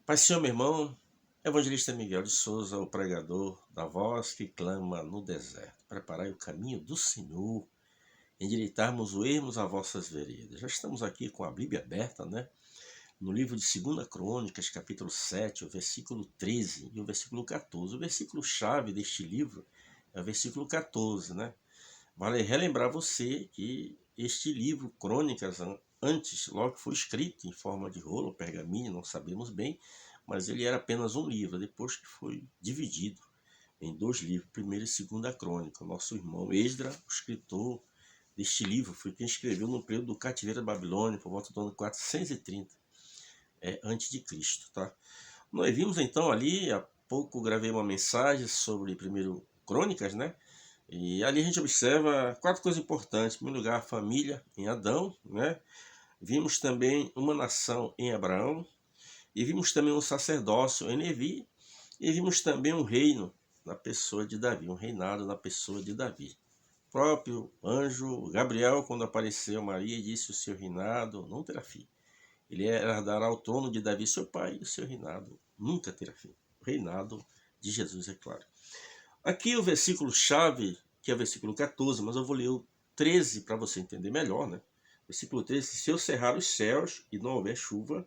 Pai Senhor, meu irmão, Evangelista Miguel de Souza, o pregador da voz que clama no deserto. Preparai o caminho do Senhor, endireitarmos o ermos a vossas veredas. Já estamos aqui com a Bíblia aberta, né? No livro de 2 Crônicas, capítulo 7, o versículo 13 e o versículo 14. O versículo-chave deste livro é o versículo 14, né? Vale relembrar você que este livro, Crônicas, antes, logo que foi escrito em forma de rolo, pergaminho, não sabemos bem, mas ele era apenas um livro, depois que foi dividido em dois livros, primeira e segunda crônica. O nosso irmão Esdra, o escritor deste livro, foi quem escreveu no período do cativeiro da Babilônia, por volta do ano 430 antes de Cristo, tá? Nós vimos então ali, há pouco gravei uma mensagem sobre primeiro Crônicas, né? E ali a gente observa quatro coisas importantes. Em primeiro lugar, a família em Adão, né? Vimos também uma nação em Abraão, e vimos também um sacerdócio em Levi, e vimos também um reino na pessoa de Davi, um reinado na pessoa de Davi. O próprio anjo Gabriel, quando apareceu a Maria, disse: o seu reinado não terá fim. Ele herdará o trono de Davi, seu pai, e o seu reinado nunca terá fim. O reinado de Jesus, é claro. Aqui o versículo-chave, que é o versículo 14, mas eu vou ler o 13 para você entender melhor, né? Versículo 13: se eu cerrar os céus e não houver chuva,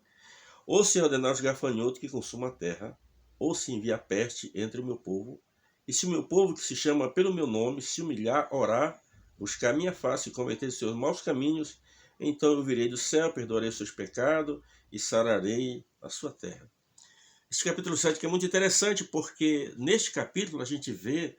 ou se ordenar os gafanhotos que consumam a terra, ou se enviar peste entre o meu povo, e se o meu povo, que se chama pelo meu nome, se humilhar, orar, buscar a minha face e converter os seus maus caminhos, então eu virei do céu, perdoarei os seus pecados e sararei a sua terra. Esse capítulo 7 que é muito interessante, porque neste capítulo a gente vê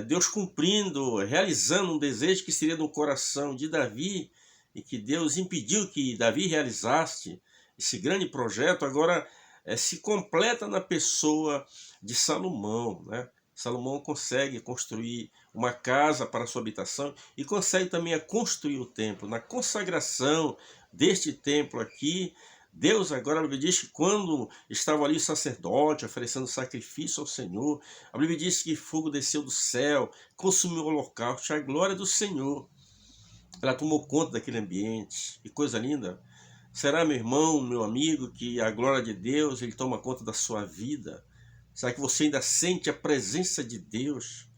Deus cumprindo, realizando um desejo que seria no coração de Davi, e que Deus impediu que Davi realizasse esse grande projeto. Agora se completa na pessoa de Salomão, né? Salomão consegue construir uma casa para sua habitação e consegue também construir o templo. Na consagração deste templo aqui, Deus agora, a Bíblia diz que quando estava ali o sacerdote oferecendo sacrifício ao Senhor, a Bíblia diz que fogo desceu do céu, consumiu o holocausto, a glória do Senhor. Ela tomou conta daquele ambiente. Que coisa linda. Será, meu irmão, meu amigo, que a glória de Deus, ele toma conta da sua vida? Será que você ainda sente a presença de Deus?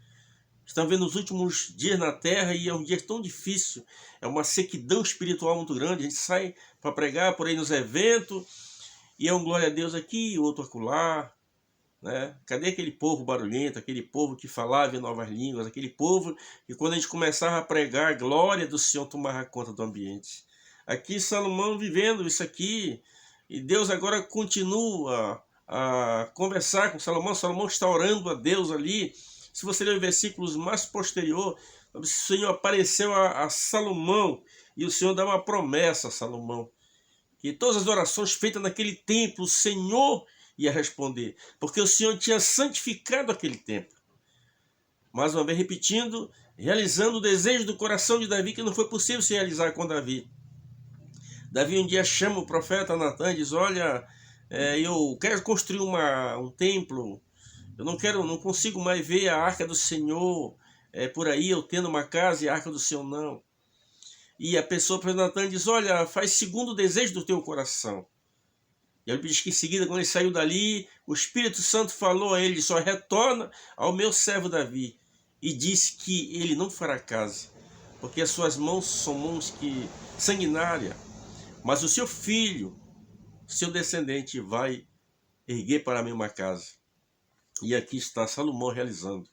Estamos vendo os últimos dias na terra e é um dia tão difícil, é uma sequidão espiritual muito grande. A gente sai para pregar por aí nos eventos e é um glória a Deus aqui, outro acolá, né? Cadê aquele povo barulhento, aquele povo que falava em novas línguas, aquele povo que quando a gente começava a pregar, a glória do Senhor tomava conta do ambiente? Aqui Salomão vivendo isso aqui, e Deus agora continua a conversar com Salomão. Salomão está orando a Deus ali. Se você ler os versículos mais posterior, o Senhor apareceu a Salomão e o Senhor dá uma promessa a Salomão, que todas as orações feitas naquele templo, o Senhor ia responder, porque o Senhor tinha santificado aquele templo. Mais uma vez repetindo, realizando o desejo do coração de Davi, que não foi possível se realizar com Davi. Davi um dia chama o profeta Natan e diz: olha, eu quero construir um templo. Eu não consigo mais ver a arca do Senhor por aí, eu tendo uma casa e a arca do Senhor não. E a pessoa para Natan diz: olha, faz segundo o desejo do teu coração. E ele diz que em seguida, quando ele saiu dali, o Espírito Santo falou a ele: só retorna ao meu servo Davi. E disse que ele não fará casa, porque as suas mãos são mãos sanguinárias. Mas o seu filho, seu descendente, vai erguer para mim uma casa. E aqui está Salomão realizando.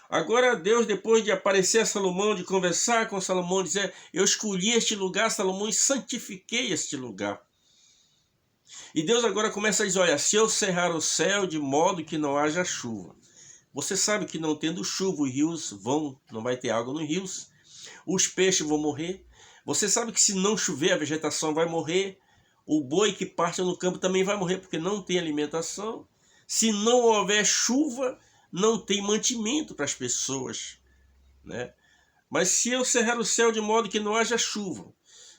Agora Deus, depois de aparecer a Salomão, de conversar com Salomão, dizer: eu escolhi este lugar, Salomão, e santifiquei este lugar. E Deus agora começa a dizer: olha, se eu cerrar o céu de modo que não haja chuva. Você sabe que não tendo chuva, os rios não vai ter água nos rios, os peixes vão morrer. Você sabe que se não chover, a vegetação vai morrer, o boi que parte no campo também vai morrer, porque não tem alimentação. Se não houver chuva, não tem mantimento para as pessoas, né? Mas se eu cerrar o céu de modo que não haja chuva,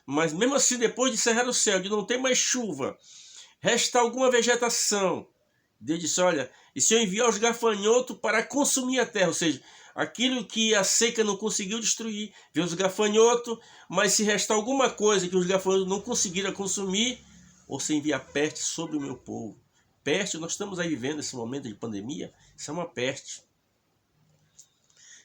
mas mesmo assim, depois de cerrar o céu, de não ter mais chuva, resta alguma vegetação, Deus disse: olha, e se eu enviar os gafanhotos para consumir a terra, ou seja, aquilo que a seca não conseguiu destruir, veio os gafanhotos, mas se restar alguma coisa que os gafanhotos não conseguiram consumir, ou se enviar peste sobre o meu povo, peste. Nós estamos aí vivendo esse momento de pandemia. Isso é uma peste.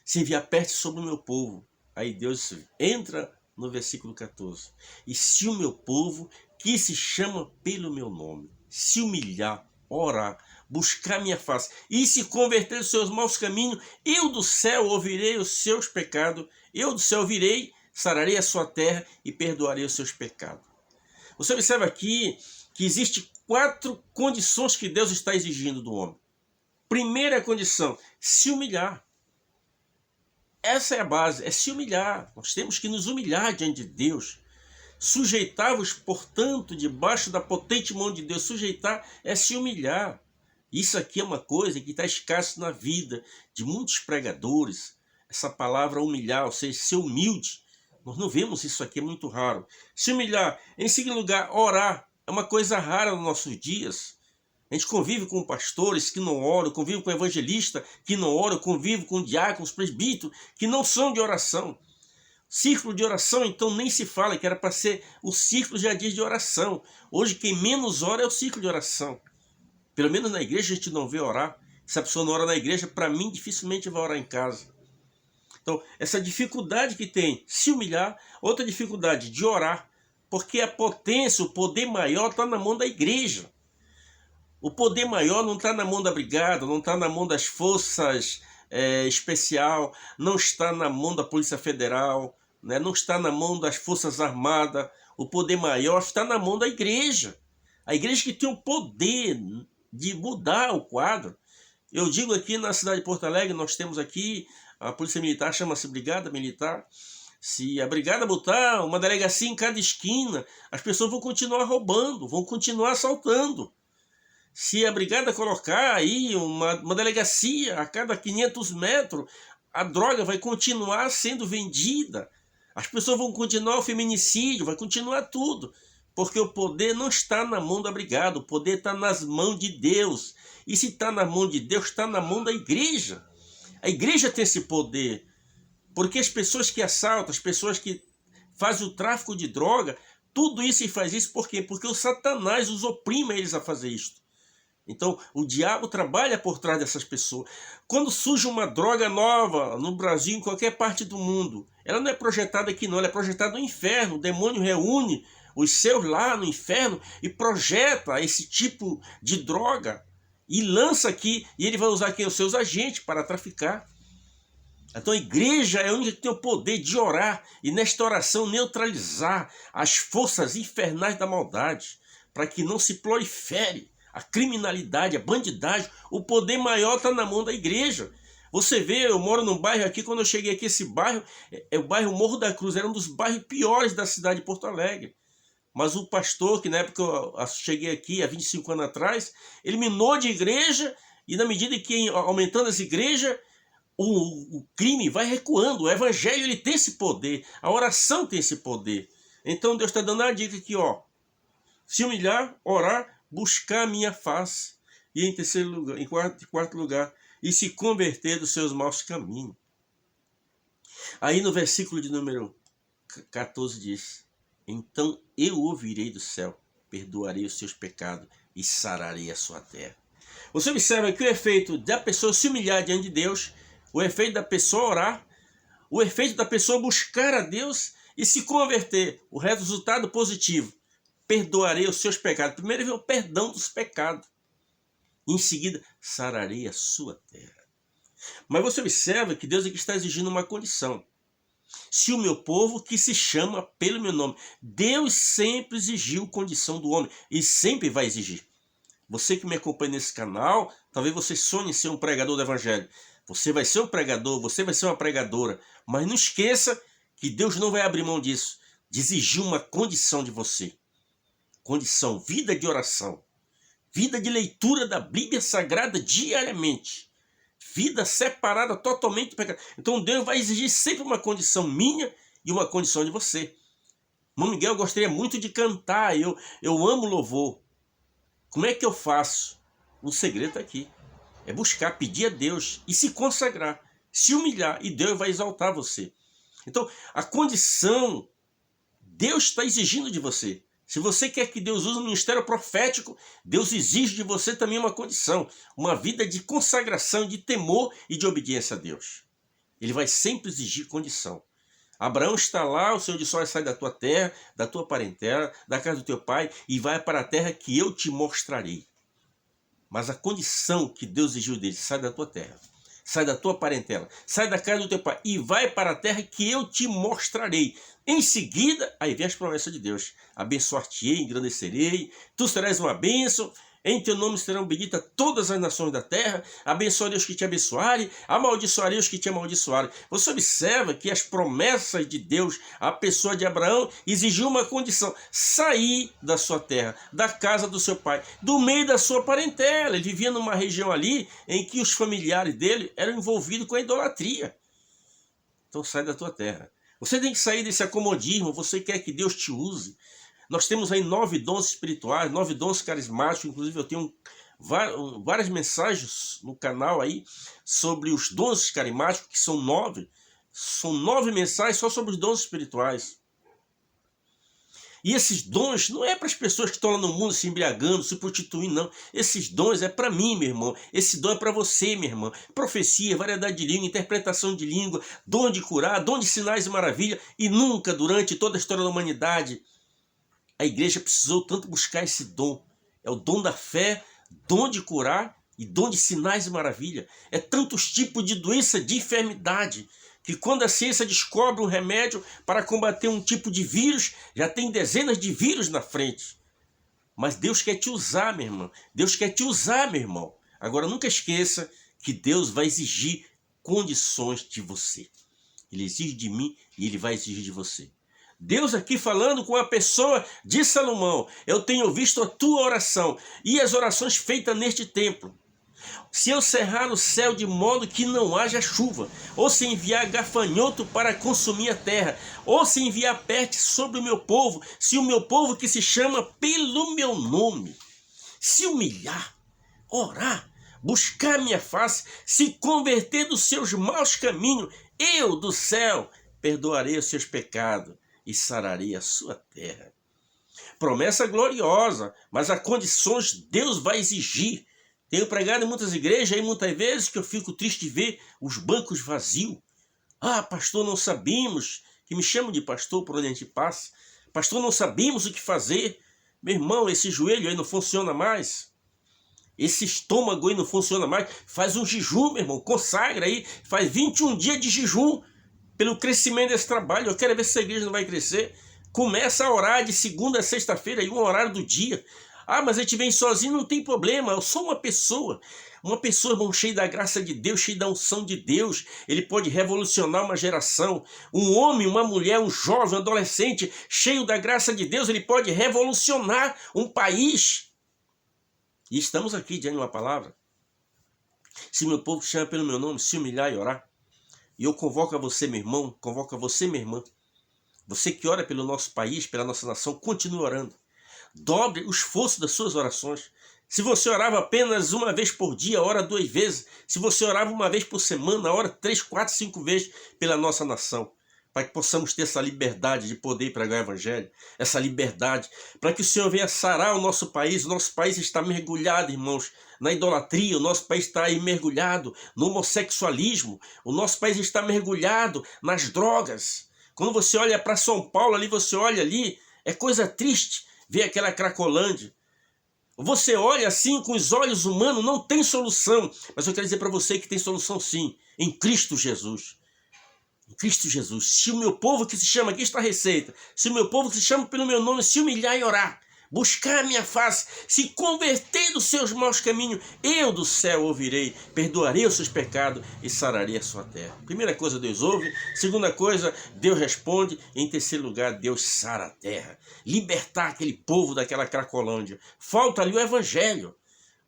Se enviar peste sobre o meu povo. Aí Deus entra no versículo 14. E se o meu povo, que se chama pelo meu nome, se humilhar, orar, buscar minha face e se converter dos seus maus caminhos, eu do céu ouvirei os seus pecados, eu do céu virei, sararei a sua terra e perdoarei os seus pecados. Você observa aqui que existem 4 condições que Deus está exigindo do homem. Primeira condição, se humilhar. Essa é a base, é se humilhar. Nós temos que nos humilhar diante de Deus. Sujeitar-vos, portanto, debaixo da potente mão de Deus. Sujeitar é se humilhar. Isso aqui é uma coisa que está escasso na vida de muitos pregadores. Essa palavra humilhar, ou seja, ser humilde. Nós não vemos isso aqui, é muito raro. Se humilhar. Em segundo lugar, orar. É uma coisa rara nos nossos dias. A gente convive com pastores que não oram, convive com evangelistas que não oram, convive com diáconos, presbíteros que não são de oração. Círculo de oração, então, nem se fala, que era para ser o círculo já diz de oração. Hoje, quem menos ora é o círculo de oração. Pelo menos na igreja a gente não vê orar. Se a pessoa não ora na igreja, para mim, dificilmente vai orar em casa. Então, essa dificuldade que tem se humilhar, outra dificuldade de orar, porque a potência, o poder maior está na mão da igreja. O poder maior não está na mão da brigada, não está na mão das forças especial, não está na mão da Polícia Federal, né? Não está na mão das Forças Armadas. O poder maior está na mão da igreja. A igreja que tem o poder de mudar o quadro. Eu digo aqui na cidade de Porto Alegre, nós temos aqui, a Polícia Militar chama-se Brigada Militar. Se a brigada botar uma delegacia em cada esquina, as pessoas vão continuar roubando, vão continuar assaltando. Se a brigada colocar aí uma delegacia a cada 500 metros, a droga vai continuar sendo vendida. As pessoas vão continuar o feminicídio, vai continuar tudo. Porque o poder não está na mão da brigada, o poder está nas mãos de Deus. E se está na mão de Deus, está na mão da igreja. A igreja tem esse poder. Porque as pessoas que assaltam, as pessoas que fazem o tráfico de droga, tudo isso e faz isso por quê? Porque o Satanás os oprime eles a fazer isso. Então, o diabo trabalha por trás dessas pessoas. Quando surge uma droga nova no Brasil, em qualquer parte do mundo, ela não é projetada aqui não, ela é projetada no inferno. O demônio reúne os seus lá no inferno e projeta esse tipo de droga e lança aqui, e ele vai usar aqui os seus agentes para traficar. Então a igreja é a única que tem o poder de orar e nesta oração neutralizar as forças infernais da maldade, para que não se prolifere a criminalidade, a bandidagem. O poder maior está na mão da igreja. Você vê, eu moro num bairro aqui, quando eu cheguei aqui, esse bairro, é o bairro Morro da Cruz, era um dos bairros piores da cidade de Porto Alegre. Mas o pastor, que na época eu cheguei aqui, há 25 anos atrás, ele minou de igreja, e na medida que aumentando essa igreja, o crime vai recuando. O evangelho ele tem esse poder, a oração tem esse poder. Então Deus está dando a dica aqui, ó, se humilhar, orar, buscar a minha face, e em terceiro lugar, em quarto lugar, e se converter dos seus maus caminhos. Aí no versículo de número 14 diz, então eu ouvirei do céu, perdoarei os seus pecados e sararei a sua terra. Você observa que o efeito da pessoa se humilhar diante de Deus, o efeito da pessoa orar, o efeito da pessoa buscar a Deus e se converter, o resultado positivo, perdoarei os seus pecados. Primeiro vem o perdão dos pecados. Em seguida, sararei a sua terra. Mas você observa que Deus aqui está exigindo uma condição. Se o meu povo, que se chama pelo meu nome. Deus sempre exigiu condição do homem e sempre vai exigir. Você que me acompanha nesse canal, talvez você sonhe em ser um pregador do evangelho. Você vai ser um pregador, você vai ser uma pregadora. Mas não esqueça que Deus não vai abrir mão disso. De exigir uma condição de você. Condição, vida de oração, vida de leitura da Bíblia Sagrada diariamente, vida separada totalmente do pecado. Então Deus vai exigir sempre uma condição minha e uma condição de você. Irmão Miguel, eu gostaria muito de cantar, eu amo louvor. Como é que eu faço? O segredo está aqui, é buscar, pedir a Deus e se consagrar, se humilhar, e Deus vai exaltar você. Então a condição, Deus está exigindo de você. Se você quer que Deus use o ministério profético, Deus exige de você também uma condição, uma vida de consagração, de temor e de obediência a Deus. Ele vai sempre exigir condição. Abraão está lá, o Senhor disse: olha, sai da tua terra, da tua parentela, da casa do teu pai e vai para a terra que eu te mostrarei. Mas a condição que Deus exigiu dele: sai da tua terra, sai da tua parentela, sai da casa do teu pai e vai para a terra que eu te mostrarei. Em seguida, aí vem as promessas de Deus: abençoar-te-ei, engrandecerei, tu serás uma bênção, em teu nome serão benditas todas as nações da terra, abençoarei os que te abençoarem, amaldiçoarei os que te amaldiçoarem. Você observa que as promessas de Deus, a pessoa de Abraão, exigiu uma condição: sair da sua terra, da casa do seu pai, do meio da sua parentela. Ele vivia numa região ali em que os familiares dele eram envolvidos com a idolatria. Então sai da tua terra. Você tem que sair desse acomodismo. Você quer que Deus te use. Nós temos aí 9 dons espirituais, 9 dons carismáticos. Inclusive eu tenho várias mensagens no canal aí sobre os dons carismáticos, que são 9. São 9 mensagens só sobre os dons espirituais. E esses dons não é para as pessoas que estão lá no mundo se embriagando, se prostituindo, não. Esses dons é para mim, meu irmão. Esse dom é para você, minha irmã. Profecia, variedade de língua, interpretação de língua, dom de curar, dom de sinais e maravilha. E nunca, durante toda a história da humanidade, a igreja precisou tanto buscar esse dom. É o dom da fé, dom de curar e dom de sinais e maravilha. É tantos tipos de doença, de enfermidade, que quando a ciência descobre um remédio para combater um tipo de vírus, já tem dezenas de vírus na frente. Mas Deus quer te usar, minha irmã. Deus quer te usar, meu irmão. Agora nunca esqueça que Deus vai exigir condições de você. Ele exige de mim e ele vai exigir de você. Deus aqui falando com a pessoa de Salomão: eu tenho visto a tua oração e as orações feitas neste templo. Se eu cerrar o céu de modo que não haja chuva, ou se enviar gafanhoto para consumir a terra, ou se enviar peste sobre o meu povo, se o meu povo que se chama pelo meu nome se humilhar, orar, buscar minha face, se converter dos seus maus caminhos, eu do céu perdoarei os seus pecados e sararei a sua terra. Promessa gloriosa, mas há condições Deus vai exigir. Tenho pregado em muitas igrejas e muitas vezes que eu fico triste de ver os bancos vazios. Ah, pastor, não sabíamos, que me chamam de pastor por onde a gente passa. Pastor, não sabíamos o que fazer. Meu irmão, esse joelho aí não funciona mais. Esse estômago aí não funciona mais. Faz um jejum, meu irmão, consagra aí. Faz 21 dias de jejum pelo crescimento desse trabalho. Eu quero ver se essa igreja não vai crescer. Começa a orar de segunda a sexta-feira, aí um horário do dia. Ah, mas a gente vem sozinho, não tem problema. Eu sou uma pessoa, irmão, cheia da graça de Deus, cheia da unção de Deus. Ele pode revolucionar uma geração. Um homem, uma mulher, um jovem, um adolescente, cheio da graça de Deus, ele pode revolucionar um país. E estamos aqui diante de uma palavra. Se meu povo chama pelo meu nome, se humilhar e orar. E eu convoco a você, meu irmão, convoco a você, minha irmã. Você que ora pelo nosso país, pela nossa nação, continue orando. Dobre o esforço das suas orações. Se você orava apenas uma vez por dia, ora 2 vezes. Se você orava uma vez por semana, ora 3, 4, 5 vezes pela nossa nação. Para que possamos ter essa liberdade de poder pregar o evangelho. Essa liberdade. Para que o Senhor venha sarar o nosso país. O nosso país está mergulhado, irmãos, na idolatria. O nosso país está aí mergulhado no homossexualismo. O nosso país está mergulhado nas drogas. Quando você olha para São Paulo, ali você olha ali, é coisa triste. Vê aquela Cracolândia. Você olha assim com os olhos humanos, não tem solução. Mas eu quero dizer para você que tem solução sim, em Cristo Jesus. Em Cristo Jesus. Se o meu povo que se chama, aqui está a receita, se o meu povo que se chama pelo meu nome se humilhar e orar, buscar a minha face, se converter dos seus maus caminhos, eu do céu ouvirei, perdoarei os seus pecados e sararei a sua terra. Primeira coisa, Deus ouve. Segunda coisa, Deus responde. Em terceiro lugar, Deus sara a terra. Libertar aquele povo daquela Cracolândia. Falta ali o evangelho.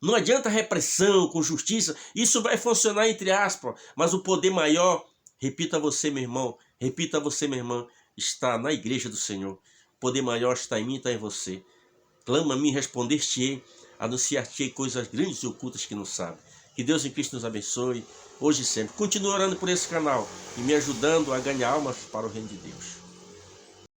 Não adianta repressão com justiça. Isso vai funcionar entre aspas, mas o poder maior, repita você, meu irmão, repita você, minha irmã, está na igreja do Senhor. O poder maior está em mim e está em você. Clama a mim, responder-te-ei, anunciar-te-ei coisas grandes e ocultas que não sabe. Que Deus em Cristo nos abençoe, hoje e sempre. Continue orando por esse canal e me ajudando a ganhar almas para o reino de Deus.